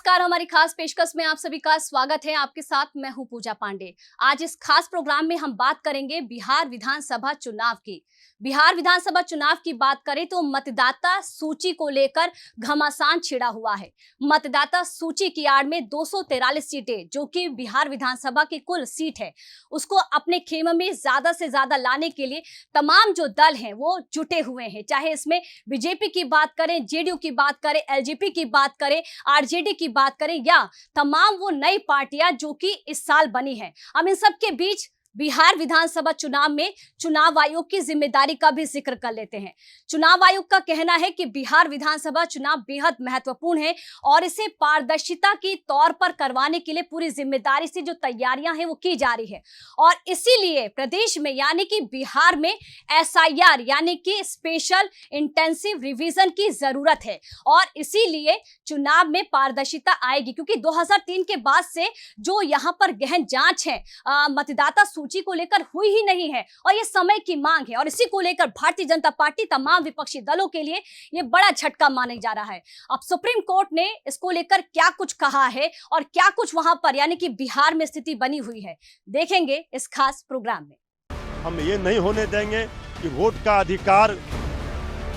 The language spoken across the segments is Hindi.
नमस्कार, हमारी खास पेशकश में आप सभी का स्वागत है। आपके साथ मैं हूं पूजा पांडे। आज इस खास प्रोग्राम में हम बात करेंगे बिहार विधानसभा चुनाव की। बिहार विधानसभा चुनाव की बात करें तो मतदाता सूची को लेकर घमासान छिड़ा हुआ है। मतदाता सूची की आड़ में 243 सीटें, जो कि बिहार विधानसभा की कुल सीट है, उसको अपने खेमे में ज्यादा से ज्यादा लाने के लिए तमाम जो दल हैं वो जुटे हुए हैं। चाहे इसमें बीजेपी की बात करें, जेडीयू की बात करें, एलजेपी की बात करें, आरजेडी की बात करें, या तमाम वो नई पार्टियां जो कि इस साल बनी है। हम इन सब के बीच बिहार विधानसभा चुनाव में चुनाव आयोग की जिम्मेदारी का भी जिक्र कर लेते हैं। चुनाव आयोग का कहना है कि बिहार विधानसभा चुनाव बेहद महत्वपूर्ण है और इसे पारदर्शिता की तौर पर करवाने के लिए पूरी जिम्मेदारी से जो तैयारियां हैं वो की जा रही है। और इसीलिए प्रदेश में यानी कि बिहार में एसआईआर यानी कि स्पेशल इंटेंसिव रिवीजन की जरूरत है और इसीलिए चुनाव में पारदर्शिता आएगी, क्योंकि 2003 के बाद से जो यहाँ पर गहन जांच है मतदाता सूची को लेकर हुई ही नहीं है और ये समय की मांग है। और इसी को लेकर भारतीय जनता पार्टी तमाम विपक्षी दलों के लिए ये बड़ा झटका माना जा रहा है। अब सुप्रीम कोर्ट ने इसको लेकर क्या कुछ कहा है और क्या कुछ वहां पर यानी कि बिहार में स्थिति बनी हुई है, देखेंगे इस खास प्रोग्राम में। हम ये नहीं होने देंगे कि वोट का अधिकार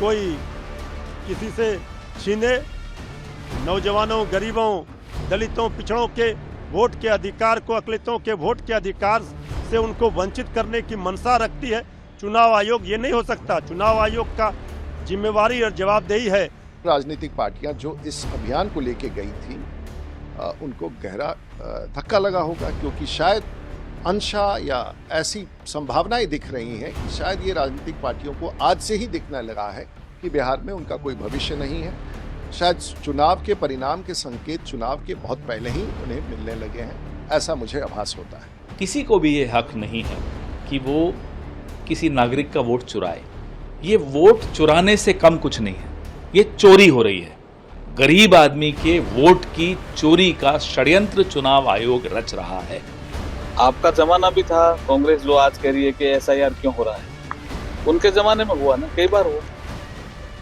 कोई किसी से छीने। नौजवानों, गरीबों, दलितों, पिछड़ों के वोट के अधिकार को, अकलितों के वोट के अधिकार से उनको वंचित करने की मंशा रखती है चुनाव आयोग। ये नहीं हो सकता। चुनाव आयोग का जिम्मेवारी और जवाबदेही है। राजनीतिक पार्टियां जो इस अभियान को लेके गई थी उनको गहरा धक्का लगा होगा, क्योंकि शायद अंशा या ऐसी संभावनाएं दिख रही हैं कि शायद ये राजनीतिक पार्टियों को आज से ही दिखने लगा है कि बिहार में उनका कोई भविष्य नहीं है। शायद चुनाव के परिणाम के संकेत चुनाव के बहुत पहले ही उन्हें मिलने लगे हैं, ऐसा मुझे आभास होता है। किसी को भी ये हक नहीं है कि वो किसी नागरिक का वोट चुराए। ये वोट चुराने से कम कुछ नहीं है, ये चोरी हो रही है। गरीब आदमी के वोट की चोरी का षड्यंत्र चुनाव आयोग रच रहा है। आपका जमाना भी था, कांग्रेस जो आज कह रही है कि एसआईआर क्यों हो रहा है, उनके जमाने में हुआ ना, कई बार हुआ।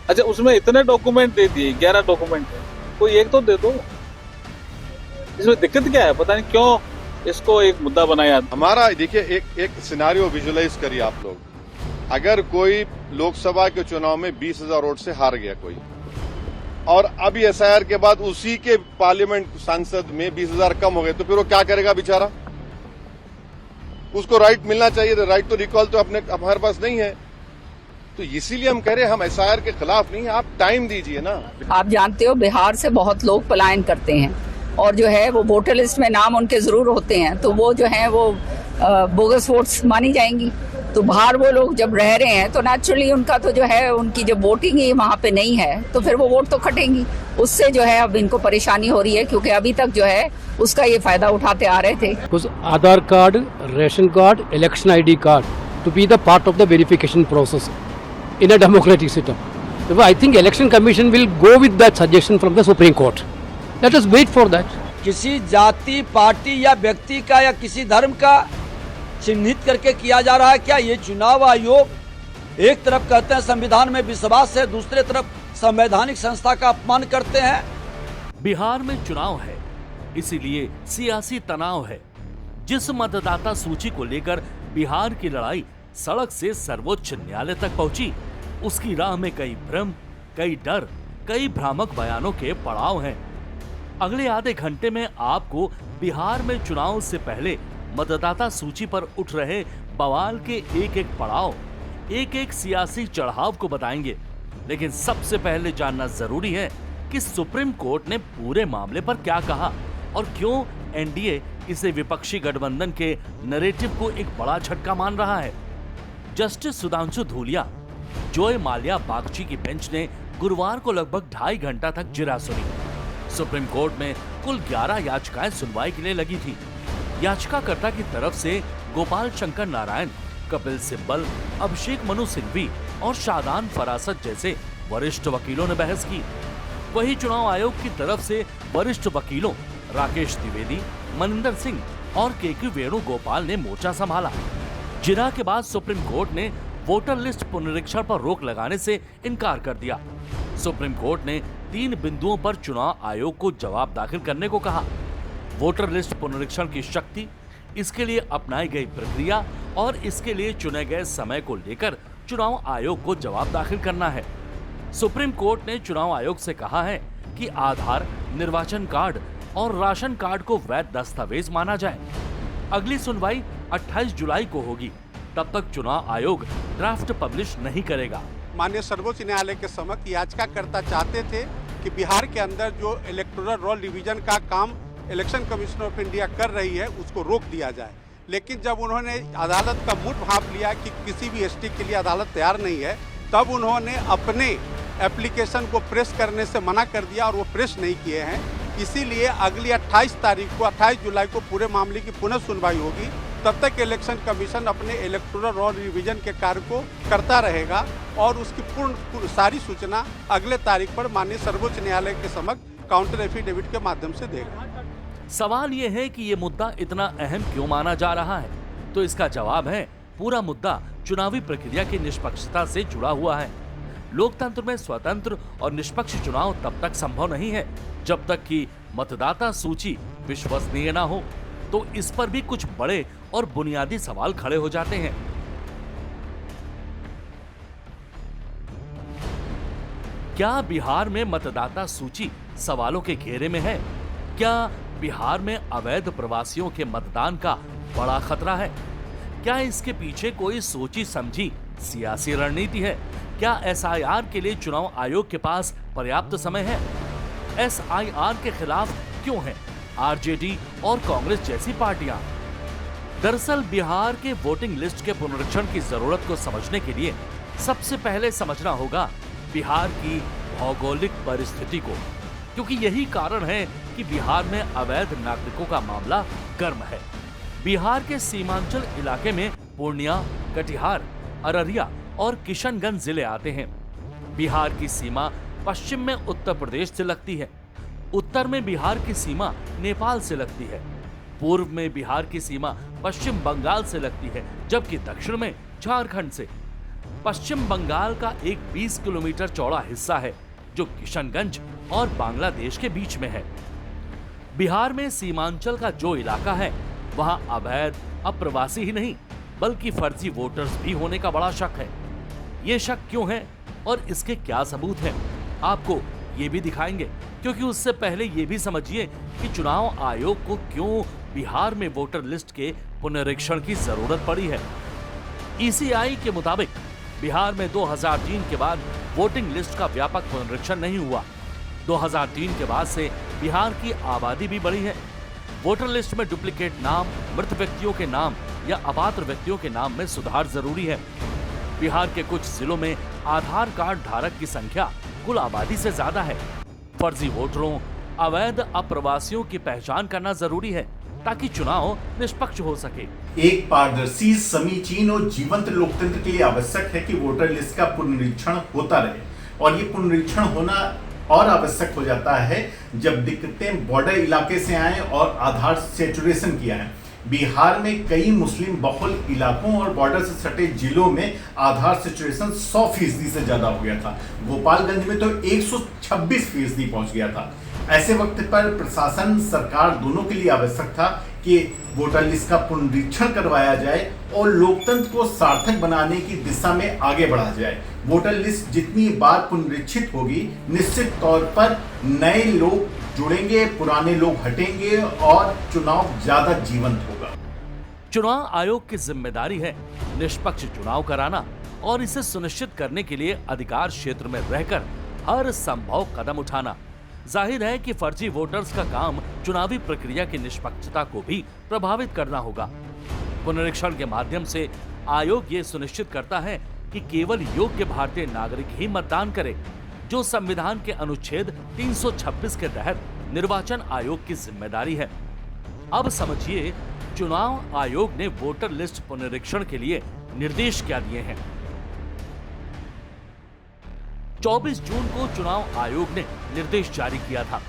अच्छा, उसमें इतने डॉक्यूमेंट दे दिए, 11 डॉक्यूमेंट है, कोई एक तो दे दो। इसमें दिक्कत क्या है, पता नहीं क्यों इसको एक मुद्दा बनाया। हमारा देखिए एक सिनारियो विजुअलाइज करिए आप लोग। अगर कोई लोकसभा के चुनाव में 20,000 वोट से हार गया कोई, और अभी एसआईआर के बाद उसी के पार्लियामेंट सांसद में 20,000 कम हो गए, तो फिर वो क्या करेगा बेचारा? उसको राइट मिलना चाहिए था। राइट तो रिकॉल तो हमारे पास नहीं है। तो इसीलिए हम कह रहे हैं हम एसआईआर के खिलाफ नहीं है, आप टाइम दीजिए ना। आप जानते हो बिहार से बहुत लोग पलायन करते हैं और जो है वो वोटर लिस्ट में नाम उनके जरूर होते हैं, तो वो जो है वो बोगस वोट्स मानी जाएंगी। तो बाहर वो लोग जब रह रहे हैं तो नेचुरली उनका तो जो है उनकी जब वोटिंग ही वहाँ पे नहीं है तो फिर वो वोट तो कटेंगी। उससे जो है अब इनको परेशानी हो रही है, क्योंकि अभी तक जो है उसका ये फायदा उठाते आ रहे थे। Aadhaar card, ration card, election ID card to be the part of the verification process in a democratic system. So I think Election Commission will go with that suggestion from the Supreme Court. Let us wait for that. किसी जाति, पार्टी या व्यक्ति का या किसी धर्म का चिन्हित करके किया जा रहा है क्या? ये चुनाव आयोग एक तरफ कहते हैं संविधान में विश्वास है, दूसरे तरफ संवैधानिक संस्था का अपमान करते हैं। बिहार में चुनाव है, इसीलिए सियासी तनाव है। जिस मतदाता सूची को लेकर बिहार की लड़ाई सड़क से सर्वोच्च न्यायालय तक पहुंची, उसकी राह में कई भ्रम, कई डर, कई भ्रामक बयानों के पड़ाव हैं। अगले आधे घंटे में आपको बिहार में चुनाव से पहले मतदाता सूची पर उठ रहे बवाल के एक एक पड़ाव, एक एक सियासी चढ़ाव को बताएंगे। लेकिन सबसे पहले जानना जरूरी है कि सुप्रीम कोर्ट ने पूरे मामले पर क्या कहा और क्यों एनडीए इसे विपक्षी गठबंधन के नैरेटिव को एक बड़ा झटका मान रहा है। जस्टिस सुधांशु धूलिया, जोय माल्या बागची की बेंच ने गुरुवार को लगभग 2.5 घंटा तक जिरा सुनी। सुप्रीम कोर्ट में कुल 11 याचिकाएं सुनवाई के लिए लगी थी। याचिकाकर्ता की तरफ से गोपाल शंकर नारायण, कपिल सिब्बल, अभिषेक मनु सिंघवी और शादान फरासत जैसे वरिष्ठ वकीलों ने बहस की। वहीं चुनाव आयोग की तरफ से वरिष्ठ वकीलों राकेश द्विवेदी, मनिंदर सिंह और के वेणुगोपाल ने मोर्चा संभाला। जिरा के बाद सुप्रीम कोर्ट ने वोटर लिस्ट पुनरीक्षण पर रोक लगाने से इनकार कर दिया। सुप्रीम कोर्ट ने 3 बिंदुओं पर चुनाव आयोग को जवाब दाखिल करने को कहा। वोटर लिस्ट पुनरीक्षण की शक्ति, इसके लिए अपनाई गई प्रक्रिया और इसके लिए चुने गए समय को लेकर चुनाव आयोग को जवाब दाखिल करना है। सुप्रीम कोर्ट ने चुनाव आयोग से कहा है कि आधार, निर्वाचन कार्ड और राशन कार्ड को वैध दस्तावेज माना जाए। अगली सुनवाई 28 जुलाई को होगी। तब तक चुनाव आयोग ड्राफ्ट पब्लिश नहीं करेगा। माननीय सर्वोच्च न्यायालय के समक्ष याचिकाकर्ता चाहते थे कि बिहार के अंदर जो इलेक्टोरल रोल रिवीजन का काम इलेक्शन कमीशन ऑफ इंडिया कर रही है उसको रोक दिया जाए। लेकिन जब उन्होंने अदालत का मुंह भांप लिया कि किसी भी एसटी के लिए अदालत तैयार नहीं है, तब उन्होंने अपने एप्लीकेशन को प्रेस करने से मना कर दिया और वो प्रेस नहीं किए हैं। इसीलिए अगली 28 जुलाई को पूरे मामले की पुनः सुनवाई होगी। तब तक इलेक्शन कमीशन अपने इलेक्टोरल रोल रिवीजन के कार्य को करता रहेगा और उसकी पूर्ण सारी सूचना अगले तारीख पर माननीय सर्वोच्च न्यायालय के समक्ष काउंटर एफिडेविट के माध्यम से देगा। सवाल ये है कि ये मुद्दा इतना अहम क्यों माना जा रहा है? तो इसका जवाब है, पूरा मुद्दा चुनावी प्रक्रिया की निष्पक्षता से जुड़ा हुआ है। लोकतंत्र में स्वतंत्र और निष्पक्ष चुनाव तब तक संभव नहीं है जब तक कि मतदाता सूची विश्वसनीय ना हो। तो इस पर भी कुछ बड़े और बुनियादी सवाल खड़े हो जाते हैं। क्या बिहार में मतदाता सूची सवालों के घेरे में है? क्या बिहार में अवैध प्रवासियों के मतदान का बड़ा खतरा है? क्या इसके पीछे कोई सोची समझी सियासी रणनीति है? क्या एसआईआर के लिए चुनाव आयोग के पास पर्याप्त समय है? एसआईआर के खिलाफ क्यों है आरजेडी और कांग्रेस जैसी पार्टियां? दरअसल बिहार के वोटिंग लिस्ट के पुनरीक्षण की जरूरत को समझने के लिए सबसे पहले समझना होगा बिहार की भौगोलिक परिस्थिति को, क्योंकि यही कारण है कि बिहार में अवैध नागरिकों का मामला गर्म है। बिहार के सीमांचल इलाके में पूर्णिया, कटिहार, अररिया और किशनगंज जिले आते हैं। बिहार की सीमा पश्चिम में उत्तर प्रदेश से लगती है, उत्तर में बिहार की सीमा नेपाल से लगती है, पूर्व में बिहार की सीमा पश्चिम बंगाल से लगती है, जबकि दक्षिण में झारखंड से। पश्चिम बंगाल का एक 20 किलोमीटर चौड़ा हिस्सा है जो किशनगंज और बांग्लादेश के बीच में है। बिहार में सीमांचल का जो इलाका है वहां अवैध अप्रवासी ही नहीं बल्कि फर्जी वोटर्स भी होने का बड़ा शक है। ये शक क्यों है और इसके क्या सबूत हैं, आपको ये भी दिखाएंगे, क्योंकि उससे पहले ये भी समझिए कि चुनाव आयोग को क्यों बिहार में वोटर लिस्ट के पुनरीक्षण की जरूरत पड़ी है। ईसीआई के मुताबिक बिहार में 2003 के बाद वोटिंग लिस्ट का व्यापक पुनरीक्षण नहीं हुआ। 2003 के बाद से बिहार की आबादी भी बढ़ी है। वोटर लिस्ट में डुप्लीकेट नाम, मृत व्यक्तियों के नाम या अपात्र व्यक्तियों के नाम में सुधार जरूरी है। बिहार के कुछ जिलों में आधार कार्ड धारक की संख्या कुल आबादी से ज्यादा है। फर्जी वोटरों, अवैध अप्रवासियों की पहचान करना जरूरी है ताकि चुनाव निष्पक्ष हो सके। एक पारदर्शी, समीचीन और जीवंत लोकतंत्र के लिए आवश्यक है कि वोटर लिस्ट का पुनरीक्षण होता रहे, और ये पुनरीक्षण होना और आवश्यक हो जाता है जब दिक्कतें बॉर्डर इलाके से आए और आधार सैचुरेशन किया है। बिहार में कई मुस्लिम बहुल इलाकों और बॉर्डर से सटे जिलों में आधार सैचुरेशन 100% से ज्यादा हो गया था। गोपालगंज में तो 126% पहुंच गया था। ऐसे वक्त पर प्रशासन, सरकार दोनों के लिए आवश्यक था कि वोटर लिस्ट का पुनरीक्षण करवाया जाए और लोकतंत्र को सार्थक बनाने की दिशा में आगे बढ़ा जाए। वोटर लिस्ट जितनी बार पुनरीक्षित होगी, निश्चित तौर पर नए लोग जुड़ेंगे, पुराने लोग हटेंगे और चुनाव ज्यादा जीवंत होगा। चुनाव आयोग की जिम्मेदारी है निष्पक्ष चुनाव कराना और इसे सुनिश्चित करने के लिए अधिकार क्षेत्र में रहकर हर संभव कदम उठाना। जाहिर है कि फर्जी वोटर्स का काम चुनावी प्रक्रिया की निष्पक्षता को भी प्रभावित करना होगा। पुनरीक्षण के माध्यम से आयोग ये सुनिश्चित करता है कि केवल योग्य भारतीय नागरिक ही मतदान करे, जो संविधान के अनुच्छेद 326 के तहत निर्वाचन आयोग की जिम्मेदारी है। अब समझिए चुनाव आयोग ने वोटर लिस्ट पुनरीक्षण के लिए निर्देश क्या दिए हैं। 24 जून को चुनाव आयोग ने निर्देश जारी किया था।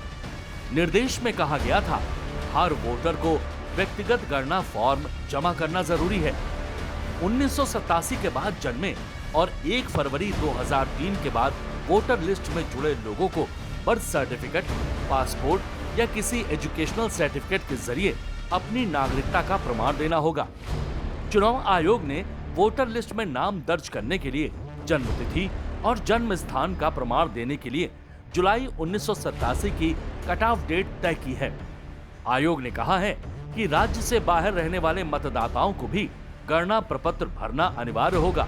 निर्देश में कहा गया था, हर वोटर को व्यक्तिगत गणना फॉर्म जमा करना जरूरी है। 1987 के बाद जन्मे और 1 फरवरी 2003 के बाद वोटर लिस्ट में जुड़े लोगों को बर्थ सर्टिफिकेट, पासपोर्ट या किसी एजुकेशनल सर्टिफिकेट के जरिए अपनी नागरिकता का प्रमाण देना होगा। चुनाव आयोग ने वोटर लिस्ट में नाम दर्ज करने के लिए जन्म तिथि और जन्म स्थान का प्रमाण देने के लिए जुलाई 1987 की कट ऑफ डेट तय की है। आयोग ने कहा है कि राज्य से बाहर रहने वाले मतदाताओं को भी गणना प्रपत्र भरना अनिवार्य होगा।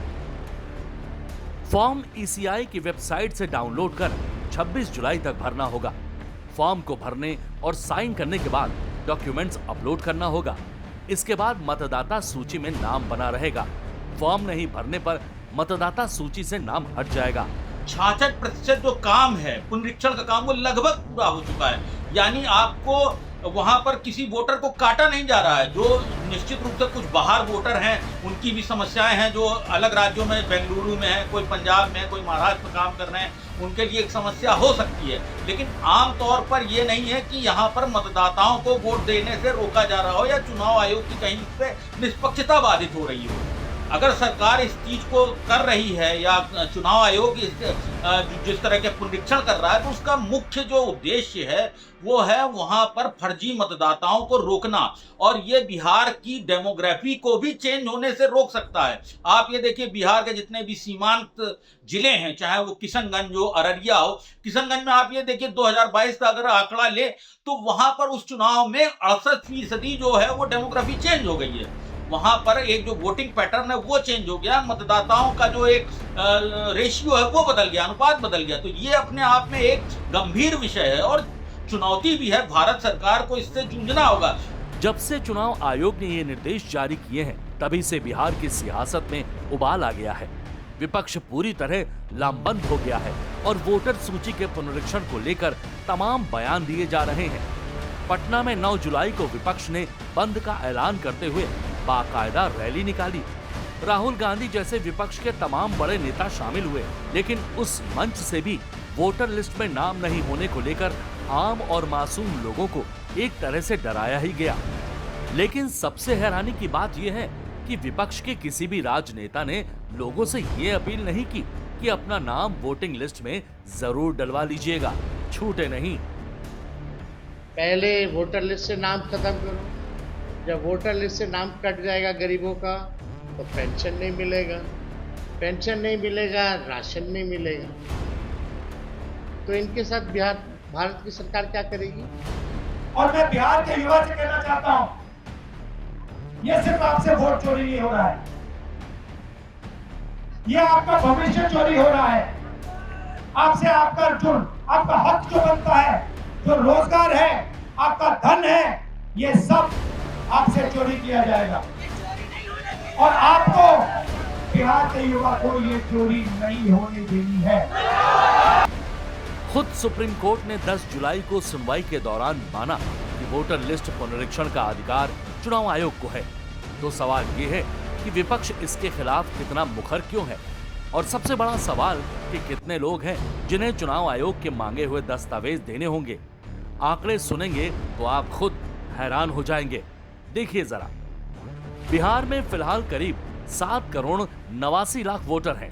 फॉर्म ईसीआई की वेबसाइट से डाउनलोड कर 26 जुलाई तक भरना होगा। फॉर्म को भरने और साइन करने के बाद डॉक्यूमेंट्स अपलोड करना होगा। इसके बाद मतदाता सूची में नाम बना रहेगा। फॉर्म नहीं भरने पर मतदाता सूची से नाम हट जाएगा। 66% जो काम है पुनरीक्षण का काम वो लगभग पूरा हो चुका है, यानी आपको वहां पर किसी वोटर को काटा नहीं जा रहा है। जो निश्चित रूप से कुछ बाहर वोटर हैं उनकी भी समस्याएं हैं, जो अलग राज्यों में, बेंगलुरु में है, कोई पंजाब में, कोई महाराष्ट्र में काम कर रहे हैं, उनके लिए एक समस्या हो सकती है। लेकिन आमतौर पर ये नहीं है कि यहाँ पर मतदाताओं को वोट देने से रोका जा रहा हो या चुनाव आयोग की कहीं से निष्पक्षता बाधित हो रही हो। अगर सरकार इस चीज को कर रही है या चुनाव आयोग जिस तरह के पुनरीक्षण कर रहा है, तो उसका मुख्य जो उद्देश्य है वो है वहां पर फर्जी मतदाताओं को रोकना, और ये बिहार की डेमोग्राफी को भी चेंज होने से रोक सकता है। आप ये देखिए, बिहार के जितने भी सीमांत जिले हैं, चाहे वो किशनगंज हो, अररिया हो, किशनगंज में आप ये देखिए 2022 का अगर आंकड़ा ले तो वहां पर उस चुनाव में 68% जो है वो डेमोग्राफी चेंज हो गई है। वहां पर एक जो वोटिंग पैटर्न है वो चेंज हो गया, मतदाताओं का जो एक रेशियो है वो बदल गया, अनुपात बदल गया। तो ये अपने आप में एक गंभीर विषय है और चुनौती भी है। भारत सरकार को इससे जूझना होगा। जब से चुनाव आयोग ने ये निर्देश जारी किए हैं, तभी से बिहार की सियासत में उबाल आ गया है। विपक्ष पूरी तरह लामबंद हो गया है और वोटर सूची के पुनरीक्षण को लेकर तमाम बयान दिए जा रहे हैं। पटना में 9 जुलाई को विपक्ष ने बंद का ऐलान करते हुए बाकायदा रैली निकाली। राहुल गांधी जैसे विपक्ष के तमाम बड़े नेता शामिल हुए, लेकिन उस मंच से भी वोटर लिस्ट में नाम नहीं होने को लेकर आम और मासूम लोगों को एक तरह से डराया ही गया। लेकिन सबसे हैरानी की बात यह है कि विपक्ष के किसी भी राजनेता ने लोगों से ये अपील नहीं की कि अपना नाम वोटिंग लिस्ट में जरूर डलवा लीजिएगा, छूटे नहीं। पहले वोटर लिस्ट से नाम खत्म करो। जब वोटर लिस्ट से नाम कट जाएगा गरीबों का तो पेंशन नहीं मिलेगा, पेंशन नहीं मिलेगा, राशन नहीं मिलेगा। तो इनके साथ भारत की सरकार क्या करेगी? और मैं बिहार के युवा से कहना चाहता हूं, ये सिर्फ आपसे वोट चोरी नहीं हो रहा है, ये आपका भविष्य चोरी हो रहा है। आपसे आपका जुर्म, आपका हक जो बनता है, जो रोजगार है, आपका धन है, ये सब आपसे चोरी किया जाएगा। और आपको, बिहार के युवा को, ये चोरी नहीं होने देनी है। खुद सुप्रीम कोर्ट ने 10 जुलाई को सुनवाई के दौरान माना कि वोटर लिस्ट पुनरीक्षण का अधिकार चुनाव आयोग को है। तो सवाल ये है कि विपक्ष इसके खिलाफ कितना मुखर क्यों है, और सबसे बड़ा सवाल कि कितने लोग हैं जिन्हें चुनाव आयोग के मांगे हुए दस्तावेज देने होंगे। आंकड़े सुनेंगे तो आप खुद हैरान हो जाएंगे। देखिए जरा, बिहार में फिलहाल करीब 7 करोड़ 89 लाख वोटर हैं।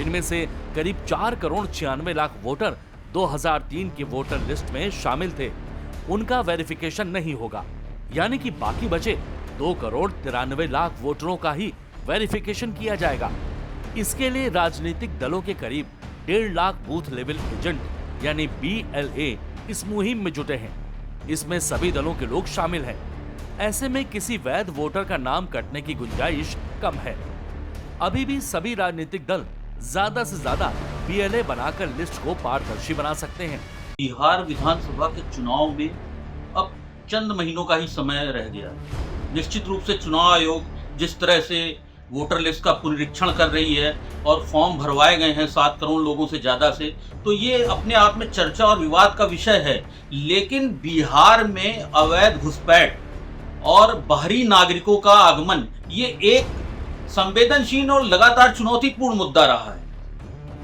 इनमें से करीब 4 करोड़ 96 लाख वोटर 2003 की वोटर लिस्ट में शामिल थे, उनका वेरिफिकेशन नहीं होगा, यानी कि बाकी बचे 2 करोड़ 93 लाख वोटरों का ही वेरिफिकेशन किया जाएगा। इसके लिए राजनीतिक दलों के करीब 1.5 लाख बूथ लेवल एजेंट यानी BLA इस मुहिम में जुटे हैं। इसमें सभी दलों के लोग शामिल हैं। ऐसे में किसी वैध वोटर का नाम कटने की गुंजाइश कम है। अभी भी सभी राजनीतिक दल ज्यादा से ज्यादा BLA बनाकर लिस्ट को पारदर्शी बना सकते हैं। बिहार विधानसभा के चुनाव में अब चंद महीनों का ही समय रह गया। निश्चित रूप से चुनाव आयोग जिस तरह से वोटर लिस्ट का पुनरीक्षण कर रही है और फॉर्म भरवाए गए हैं 7 करोड़ लोगों से ज़्यादा से, तो ये अपने आप में चर्चा और विवाद का विषय है। लेकिन बिहार में अवैध घुसपैठ और बाहरी नागरिकों का आगमन ये एक संवेदनशील और लगातार चुनौतीपूर्ण मुद्दा रहा है।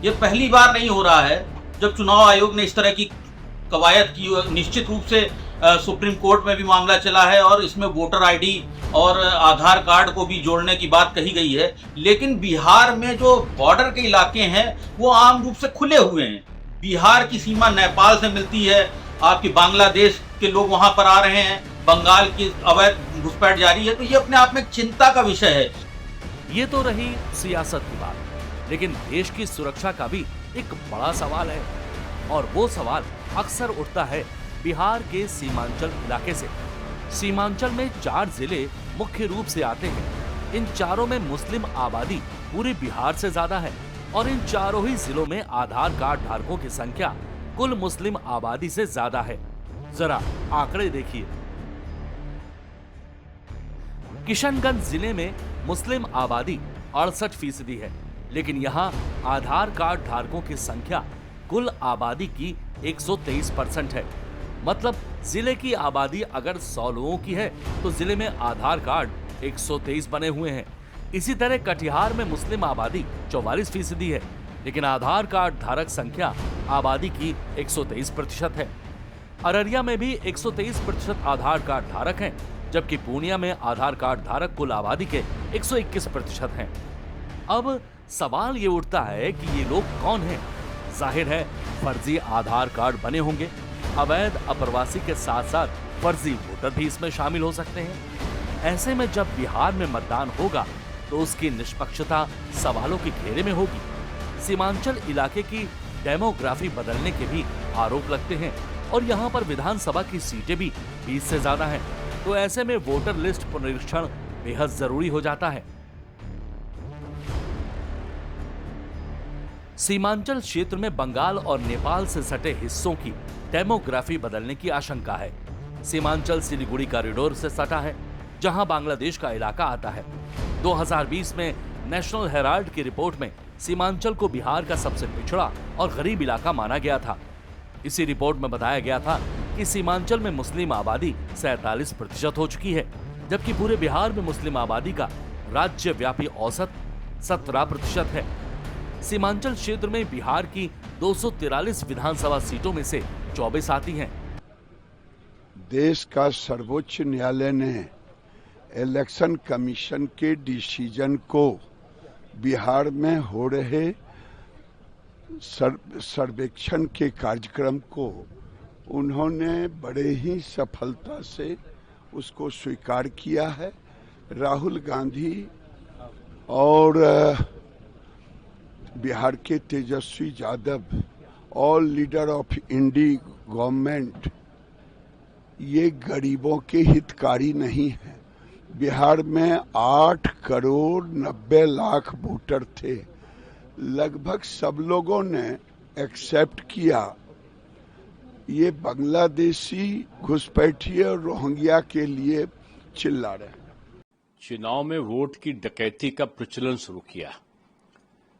ये पहली बार नहीं हो रहा है जब चुनाव आयोग ने इस तरह की कवायद की। निश्चित रूप से सुप्रीम कोर्ट में भी मामला चला है और इसमें वोटर आईडी और आधार कार्ड को भी जोड़ने की बात कही गई है। लेकिन बिहार में जो बॉर्डर के इलाके हैं वो आम रूप से खुले हुए हैं। बिहार की सीमा नेपाल से मिलती है, आपकी बांग्लादेश के लोग वहां पर आ रहे हैं, बंगाल की अवैध घुसपैठ जारी है, तो ये अपने आप में चिंता का विषय है। ये तो रही सियासत की बात, लेकिन देश की सुरक्षा का भी एक बड़ा सवाल है और वो सवाल अक्सर उठता है बिहार के सीमांचल इलाके से। सीमांचल में 4 जिले मुख्य रूप से आते हैं। इन चारों में मुस्लिम आबादी पूरे बिहार से ज्यादा है और इन चारों ही जिलों में आधार कार्ड धारकों की संख्या कुल मुस्लिम आबादी से ज्यादा है। जरा आंकड़े देखिए। किशनगंज जिले में मुस्लिम आबादी 68% है, लेकिन यहाँ आधार कार्ड धारकों की संख्या कुल आबादी की 123% है। मतलब जिले की आबादी अगर 100 लोगों की है तो जिले में आधार कार्ड 123 बने हुए हैं। इसी तरह कटिहार में मुस्लिम आबादी 44% है, लेकिन आधार कार्ड धारक संख्या आबादी की 123% है। अररिया में भी 123% आधार कार्ड धारक हैं, जबकि पूर्णिया में आधार कार्ड धारक कुल आबादी के 121% हैं। अब सवाल ये उठता है कि ये लोग कौन हैं? जाहिर है फर्जी आधार कार्ड बने होंगे। अवैध अप्रवासी के साथ साथ फर्जी वोटर भी इसमें शामिल हो सकते हैं। ऐसे में जब बिहार में मतदान होगा तो उसकी निष्पक्षता सवालों के घेरे में होगी। सीमांचल इलाके की डेमोग्राफी बदलने के भी आरोप लगते हैं और यहाँ पर विधानसभा की सीटें भी 20 से ज्यादा हैं, तो ऐसे में वोटर लिस्ट पुनरीक्षण बेहद जरूरी हो जाता है। सीमांचल क्षेत्र में बंगाल और नेपाल से सटे हिस्सों की डेमोग्राफी बदलने की आशंका है। सीमांचल सिलीगुड़ी कॉरिडोर से सटा है, जहां बांग्लादेश का इलाका आता है। 2020 में नेशनल हेराल्ड की रिपोर्ट में सीमांचल को बिहार का सबसे पिछड़ा और गरीब इलाका माना गया था। इसी रिपोर्ट में बताया गया था कि सीमांचल में मुस्लिम आबादी 47% हो चुकी है, जबकि पूरे बिहार में मुस्लिम आबादी का राज्यव्यापी औसत 17% है। सीमांचल क्षेत्र में बिहार की 243 विधानसभा सीटों में से 24 आती हैं। देश का सर्वोच्च न्यायालय ने इलेक्शन कमीशन के डिसीजन को बिहार में हो रहे सर्वेक्षण के कार्यक्रम को उन्होंने बड़े ही सफलता से उसको स्वीकार किया है। राहुल गांधी और बिहार के Tejashwi Yadav all leader of INDI government ये गरीबों के हितकारी नहीं है। बिहार में 8 करोड़ 90 लाख वोटर थे। लगभग सब लोगों ने एक्सेप्ट किया। ये बांग्लादेशी घुसपैठिए और रोहिंग्या के लिए चिल्ला रहे हैं। चुनाव में वोट की डकैती का प्रचलन शुरू किया।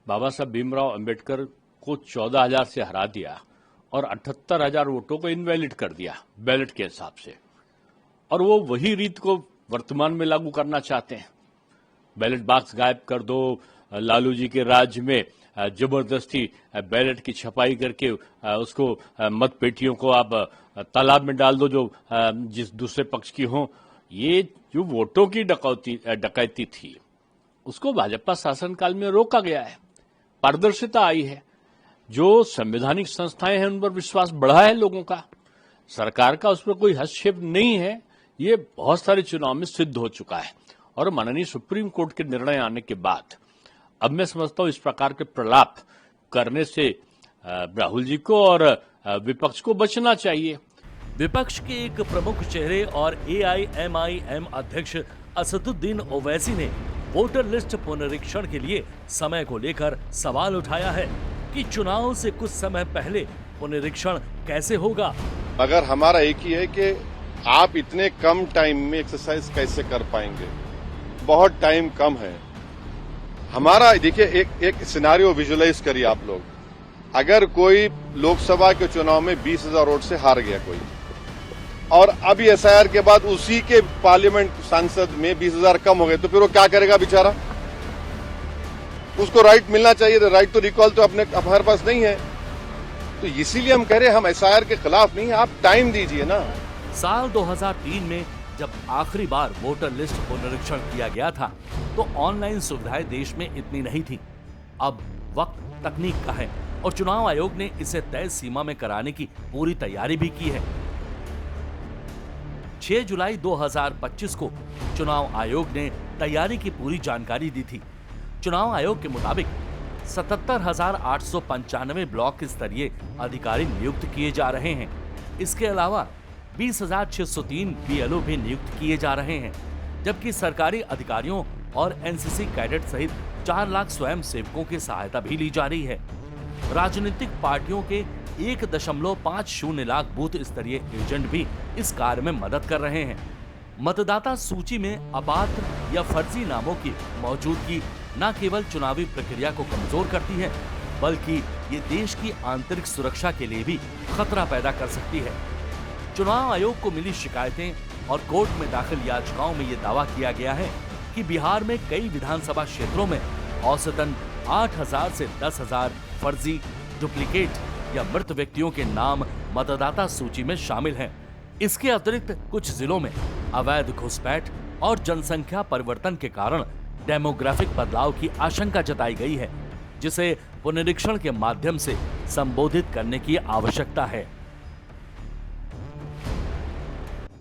बाबा साहब भीमराव अंबेडकर को 14,000 से हरा दिया और 78,000 वोटों को इनवैलिड कर दिया बैलेट के हिसाब से, और वो वही रीत को वर्तमान में लागू करना चाहते हैं। बैलेट बॉक्स गायब कर दो, लालू जी के राज्य में जबरदस्ती बैलेट की छपाई करके उसको मत पेटियों को आप तालाब में डाल दो जो जिस दूसरे पक्ष की हो। ये जो वोटों की डकैती थी उसको भाजपा शासनकाल में रोका गया है। पारदर्शिता आई है। जो संवैधानिक संस्थाएं हैं उन पर विश्वास बढ़ा है लोगों का। सरकार का उस पर कोई हस्तक्षेप नहीं है। ये बहुत सारे चुनाव में सिद्ध हो चुका है और माननीय सुप्रीम कोर्ट के निर्णय आने के बाद अब मैं समझता हूं इस प्रकार के प्रलाप करने से राहुल जी को और विपक्ष को बचना चाहिए। विपक्ष के एक प्रमुख चेहरे और AIMIM अध्यक्ष असदुद्दीन ओवैसी ने वोटर लिस्ट पुनरीक्षण के लिए समय को लेकर सवाल उठाया है कि चुनाव से कुछ समय पहले पुनरीक्षण कैसे होगा। अगर हमारा एक ही है कि आप इतने कम टाइम में एक्सरसाइज कैसे कर पाएंगे, बहुत टाइम कम है हमारा। देखिए एक सिनेरियो विजुअलाइज करिए आप लोग। अगर कोई लोकसभा के चुनाव में 20,000 वोट से हार गया कोई, और अब SIR के बाद उसी के पार्लियामेंट सांसद में 20,000 कम हो गए, तो फिर वो क्या करेगा बेचारा? उसको राइट मिलना चाहिए। राइट तो रिकॉल तो हमारे पास नहीं है। तो इसीलिए हम कह रहे हैं हम SIR के खिलाफ नहीं है, आप टाइम दीजिए ना। साल 2003 में जब आखिरी बार वोटर लिस्ट पुनरीक्षण किया गया था तो ऑनलाइन सुविधाएं देश में इतनी नहीं थी। अब वक्त तकनीक का है और चुनाव आयोग ने इसे तय सीमा में कराने की पूरी तैयारी भी की है। 6 जुलाई 2025 को चुनाव आयोग ने तैयारी की पूरी जानकारी दी थी। चुनाव आयोग के मुताबिक 77,895 ब्लॉक स्तरीय अधिकारी नियुक्त किए जा रहे हैं। इसके अलावा 20,603 BLO भी नियुक्त किए जा रहे हैं, जबकि सरकारी अधिकारियों और NCC कैडेट सहित 4 लाख स्वयं सेवकों की सहायता भी ली जा रही है। राजनीतिक पार्टियों के 1.50 लाख बूथ स्तरीय एजेंट भी इस कार्य में मदद कर रहे हैं। मतदाता सूची में अपात्र या फर्जी नामों की मौजूदगी न केवल चुनावी प्रक्रिया को कमजोर करती है, बल्कि ये देश की आंतरिक सुरक्षा के लिए भी खतरा पैदा कर सकती है। चुनाव आयोग को मिली शिकायतें और कोर्ट में दाखिल याचिकाओं में ये दावा किया गया है कि बिहार में कई विधानसभा क्षेत्रों में औसतन 8,000 से 10,000 फर्जी, डुप्लीकेट या मृत व्यक्तियों के नाम मतदाता सूची में शामिल हैं। इसके अतिरिक्त कुछ जिलों में अवैध घुसपैठ और जनसंख्या परिवर्तन के कारण डेमोग्राफिक बदलाव की आशंका जताई गई है, जिसे पुनरीक्षण के माध्यम से संबोधित करने की आवश्यकता है।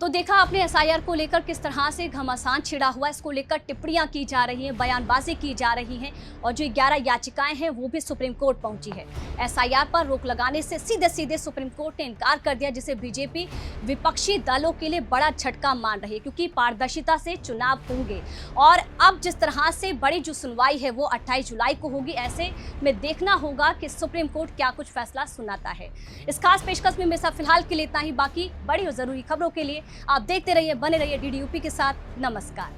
तो देखा आपने SIR को लेकर किस तरह से घमासान छिड़ा हुआ, इसको लेकर टिप्पणियां की जा रही हैं, बयानबाजी की जा रही हैं और जो 11 याचिकाएं हैं वो भी सुप्रीम कोर्ट पहुंची है। SIR पर रोक लगाने से सीधे सीधे सुप्रीम कोर्ट ने इनकार कर दिया, जिसे बीजेपी विपक्षी दलों के लिए बड़ा झटका मान रही है, क्योंकि पारदर्शिता से चुनाव होंगे और अब जिस तरह से बड़ी जो सुनवाई है वो 28 जुलाई को होगी। ऐसे में देखना होगा कि सुप्रीम कोर्ट क्या कुछ फैसला सुनाता है। इस खास पेशकश में मेरे साथ फिलहाल के लिए इतना ही। बाकी बड़ी और जरूरी खबरों के लिए आप देखते रहिए, बने रहिए DDUP के साथ। नमस्कार।